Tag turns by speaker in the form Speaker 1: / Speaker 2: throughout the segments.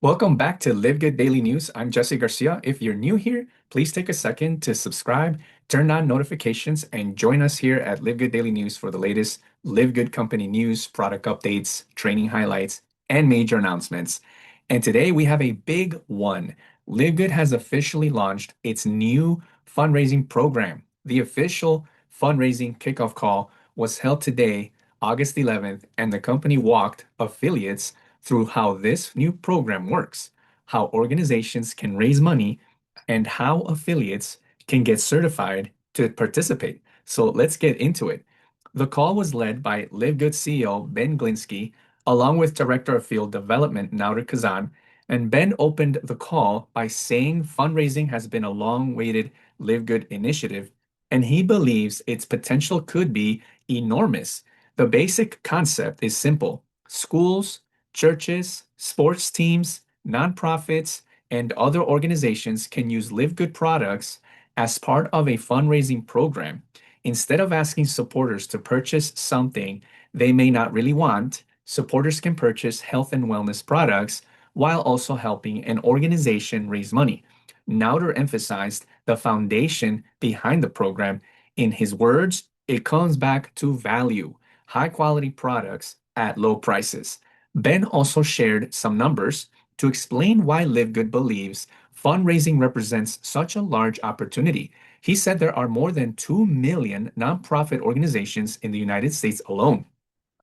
Speaker 1: Welcome back to LiveGood Daily News. I'm Jesse Garcia. If you're new here, please take a second to subscribe, turn on notifications, and join us here at LiveGood Daily News for the latest LiveGood company news, product updates, training highlights, and major announcements. And today we have a big one. LiveGood has officially launched its new fundraising program. The official fundraising kickoff call was held today, August 11th, and the company walked affiliates through how this new program works, how organizations can raise money, and how affiliates can get certified to participate. So let's get into it. The call was led by LiveGood CEO Ben Glinsky, along with Director of Field Development Nader Khazan, and Ben opened the call by saying fundraising has been a long-awaited LiveGood initiative, and he believes its potential could be enormous. The basic concept is simple. Schools, churches, sports teams, nonprofits, and other organizations can use LiveGood products as part of a fundraising program. Instead of asking supporters to purchase something they may not really want, supporters can purchase health and wellness products while also helping an organization raise money. Nauder emphasized the foundation behind the program. In his words, it comes back to value, high quality products at low prices. Ben also shared some numbers to explain why LiveGood believes fundraising represents such a large opportunity. He said there are more than 2 million nonprofit organizations in the United States alone.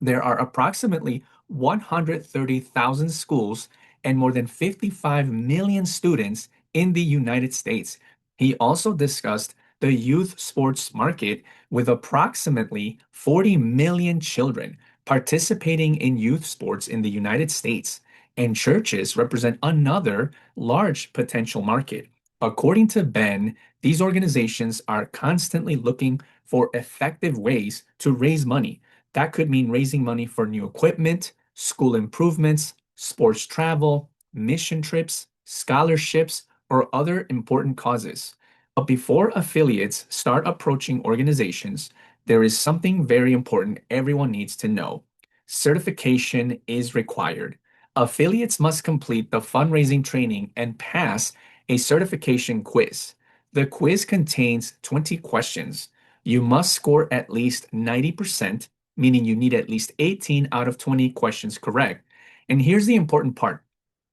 Speaker 1: There are approximately 130,000 schools and more than 55 million students in the United States. He also discussed the youth sports market with approximately 40 million children participating in youth sports in the United States, and churches represent another large potential market. According to Ben, these organizations are constantly looking for effective ways to raise money. That could mean raising money for new equipment, school improvements, sports travel, mission trips, scholarships, or other important causes. But before affiliates start approaching organizations, there is something very important everyone needs to know. Certification is required. Affiliates must complete the fundraising training and pass a certification quiz. The quiz contains 20 questions. You must score at least 90%, meaning you need at least 18 out of 20 questions correct. And here's the important part.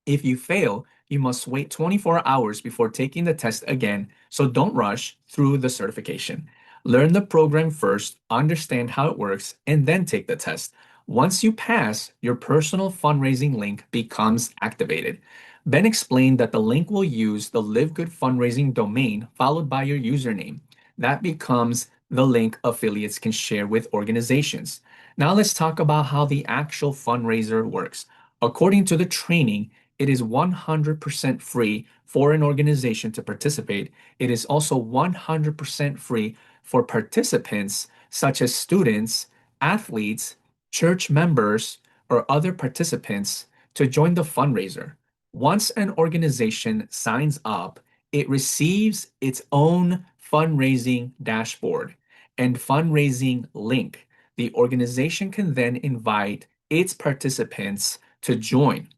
Speaker 1: If you fail, you must wait 24 hours before taking the test again, so don't rush through the certification. Learn the program first, understand how it works, and then take the test. Once you pass, your personal fundraising link becomes activated. Ben explained that the link will use the LiveGood fundraising domain followed by your username. That becomes the link affiliates can share with organizations. Now let's talk about how the actual fundraiser works. According to the training, it is 100% free for an organization to participate. It is also 100% free for participants such as students, athletes, church members, or other participants to join the fundraiser. Once an organization signs up, it receives its own fundraising dashboard and fundraising link. The organization can then invite its participants to join.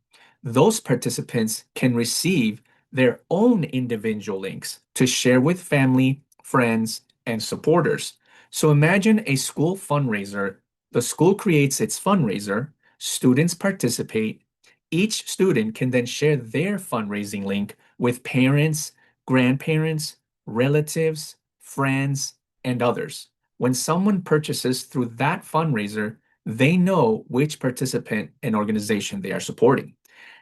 Speaker 1: Those participants can receive their own individual links to share with family, friends, and supporters. So imagine a school fundraiser. The school creates its fundraiser, students participate. Each student can then share their fundraising link with parents, grandparents, relatives, friends, and others. When someone purchases through that fundraiser, they know which participant and organization they are supporting.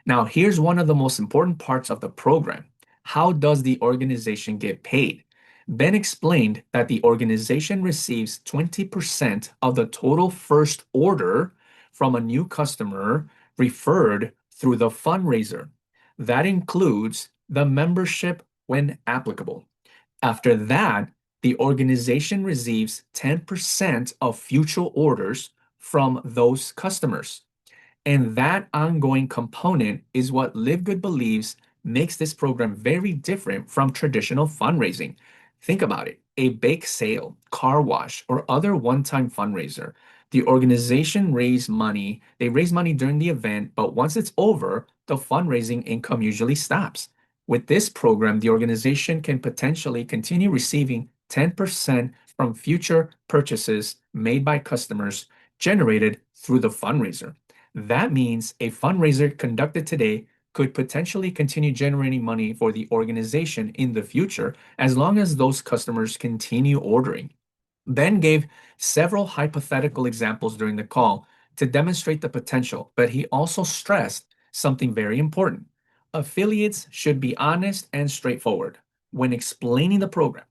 Speaker 1: Now, here's one of the most important parts of the program. How does the organization get paid? Ben explained that the organization receives 20% of the total first order from a new customer referred through the fundraiser. That includes the membership when applicable. After that, the organization receives 10% of future orders from those customers. And that ongoing component is what LiveGood believes makes this program very different from traditional fundraising. Think about it, a bake sale, car wash, or other one-time fundraiser. The organization raise money, they raise money during the event, but once it's over, the fundraising income usually stops. With this program, the organization can potentially continue receiving 10% from future purchases made by customers generated through the fundraiser. That means a fundraiser conducted today could potentially continue generating money for the organization in the future as long as those customers continue ordering. Ben gave several hypothetical examples during the call to demonstrate the potential, but he also stressed something very important. Affiliates should be honest and straightforward when explaining the program.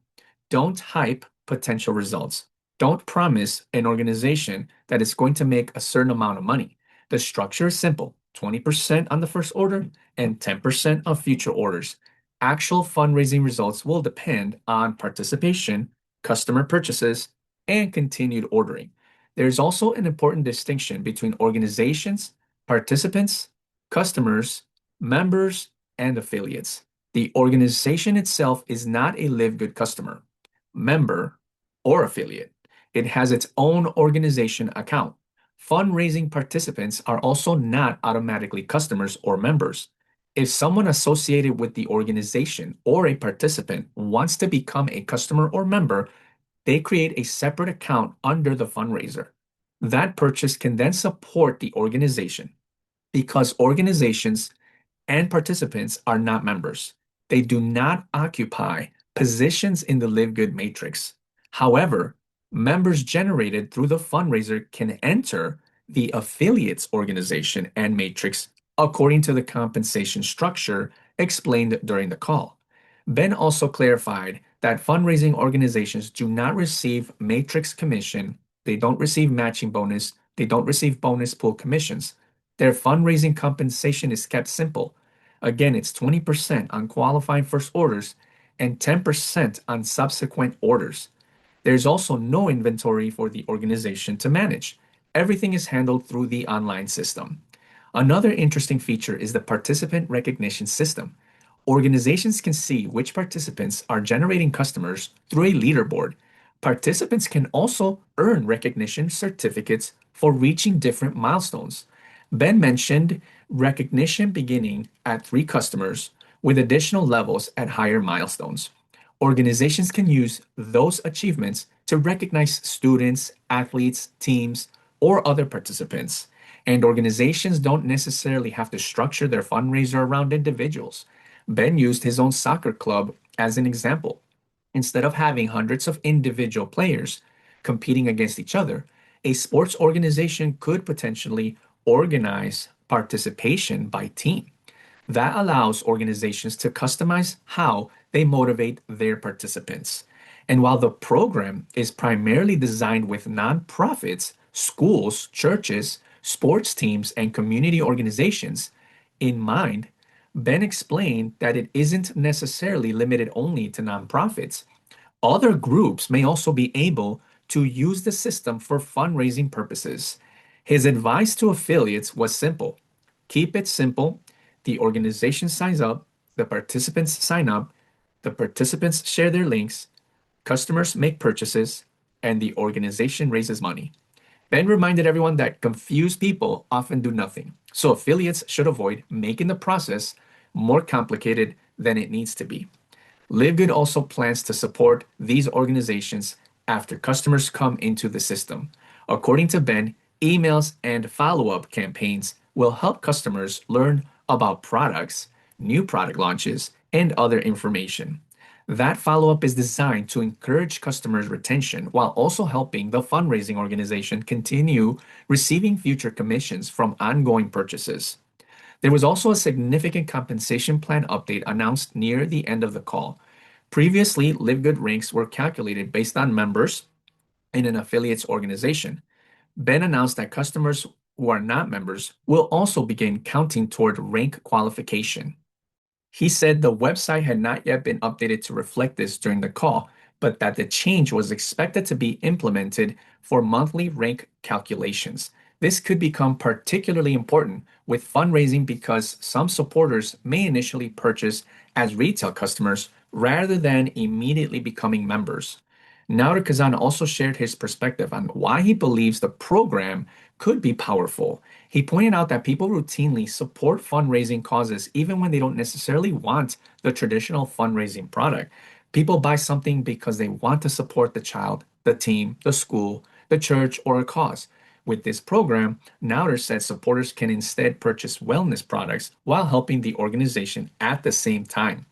Speaker 1: Don't hype potential results. Don't promise an organization that it's going to make a certain amount of money. The structure is simple: 20% on the first order and 10% of future orders. Actual fundraising results will depend on participation, customer purchases, and continued ordering. There's also an important distinction between organizations, participants, customers, members, and affiliates. The organization itself is not a LiveGood customer, member, or affiliate. It has its own organization account. Fundraising participants are also not automatically customers or members. If someone associated with the organization or a participant wants to become a customer or member, they create a separate account under the fundraiser. That purchase can then support the organization because organizations and participants are not members. They do not occupy positions in the LiveGood matrix. However, members generated through the fundraiser can enter the affiliates organization and matrix according to the compensation structure explained during the call. Ben also clarified that fundraising organizations do not receive matrix commission, they don't receive matching bonus, they don't receive bonus pool commissions. Their fundraising compensation is kept simple. Again, it's 20% on qualifying first orders and 10% on subsequent orders. There's also no inventory for the organization to manage. Everything is handled through the online system. Another interesting feature is the participant recognition system. Organizations can see which participants are generating customers through a leaderboard. Participants can also earn recognition certificates for reaching different milestones. Ben mentioned recognition beginning at 3 customers with additional levels at higher milestones. Organizations can use those achievements to recognize students, athletes, teams, or other participants. And organizations don't necessarily have to structure their fundraiser around individuals. Ben used his own soccer club as an example. Instead of having hundreds of individual players competing against each other, a sports organization could potentially organize participation by team. That allows organizations to customize how they motivate their participants. And while the program is primarily designed with nonprofits, schools, churches, sports teams, and community organizations in mind, Ben explained that it isn't necessarily limited only to nonprofits. Other groups may also be able to use the system for fundraising purposes. His advice to affiliates was simple: keep it simple. The organization signs up, the participants sign up, the participants share their links, customers make purchases, and the organization raises money. Ben reminded everyone that confused people often do nothing, so affiliates should avoid making the process more complicated than it needs to be. LiveGood also plans to support these organizations after customers come into the system. According to Ben, emails and follow-up campaigns will help customers learn about products, new product launches, and other information. That follow-up is designed to encourage customers' retention while also helping the fundraising organization continue receiving future commissions from ongoing purchases. There was also a significant compensation plan update announced near the end of the call. Previously, LiveGood ranks were calculated based on members in an affiliate's organization. Ben announced that customers who are not members will also begin counting toward rank qualification. He said the website had not yet been updated to reflect this during the call, but that the change was expected to be implemented for monthly rank calculations. This could become particularly important with fundraising because some supporters may initially purchase as retail customers rather than immediately becoming members. Nader Khazan also shared his perspective on why he believes the program could be powerful. He pointed out that people routinely support fundraising causes even when they don't necessarily want the traditional fundraising product. People buy something because they want to support the child, the team, the school, the church, or a cause. With this program, Nader said supporters can instead purchase wellness products while helping the organization at the same time.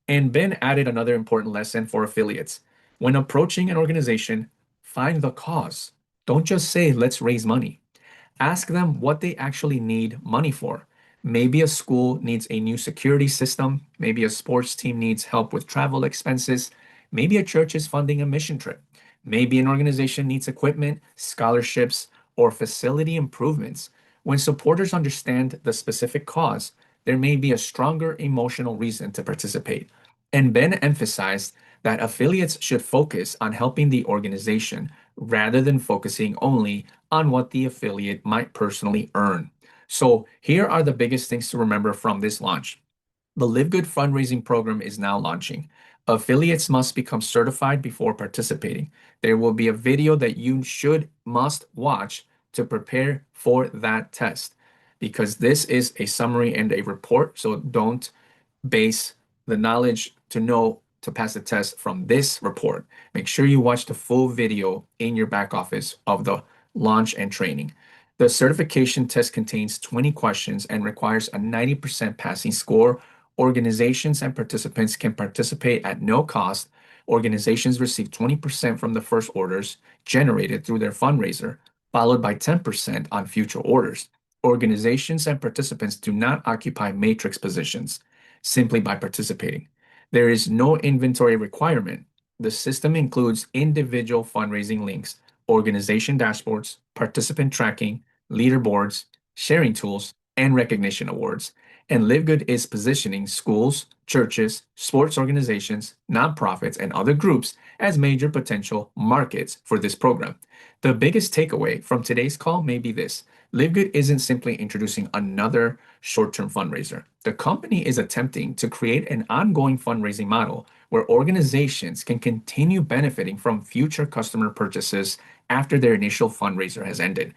Speaker 1: And Ben added another important lesson for affiliates. When approaching an organization, find the cause. Don't just say, let's raise money. Ask them what they actually need money for. Maybe a school needs a new security system. Maybe a sports team needs help with travel expenses. Maybe a church is funding a mission trip. Maybe an organization needs equipment, scholarships, or facility improvements. When supporters understand the specific cause, there may be a stronger emotional reason to participate. And Ben emphasized that affiliates should focus on helping the organization rather than focusing only on what the affiliate might personally earn. So, here are the biggest things to remember from this launch. The LiveGood fundraising program is now launching. Affiliates must become certified before participating. There will be a video that you must watch to prepare for that test because this is a summary and a report. So don't base the knowledge to know to pass the test from this report. Make sure you watch the full video in your back office of the launch and training. The certification test contains 20 questions and requires a 90% passing score. Organizations and participants can participate at no cost. Organizations receive 20% from the first orders generated through their fundraiser, followed by 10% on future orders. Organizations and participants do not occupy matrix positions simply by participating. There is no inventory requirement. The system includes individual fundraising links, organization dashboards, participant tracking, leaderboards, sharing tools, and recognition awards. And LiveGood is positioning schools, churches, sports organizations, nonprofits, and other groups as major potential markets for this program. The biggest takeaway from today's call may be this. LiveGood isn't simply introducing another short-term fundraiser. The company is attempting to create an ongoing fundraising model where organizations can continue benefiting from future customer purchases after their initial fundraiser has ended.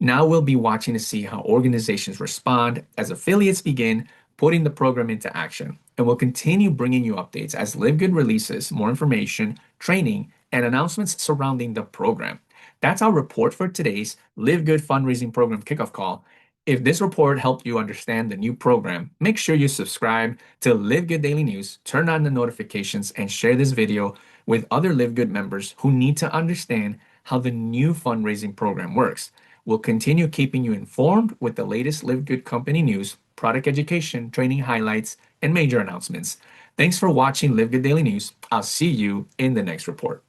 Speaker 1: Now we'll be watching to see how organizations respond as affiliates begin putting the program into action. And we'll continue bringing you updates as LiveGood releases more information, training, and announcements surrounding the program. That's our report for today's LiveGood Fundraising Program Kickoff Call. If this report helped you understand the new program, make sure you subscribe to LiveGood Daily News, turn on the notifications, and share this video with other LiveGood members who need to understand how the new fundraising program works. We'll continue keeping you informed with the latest LiveGood company news, product education, training highlights, and major announcements. Thanks for watching LiveGood Daily News. I'll see you in the next report.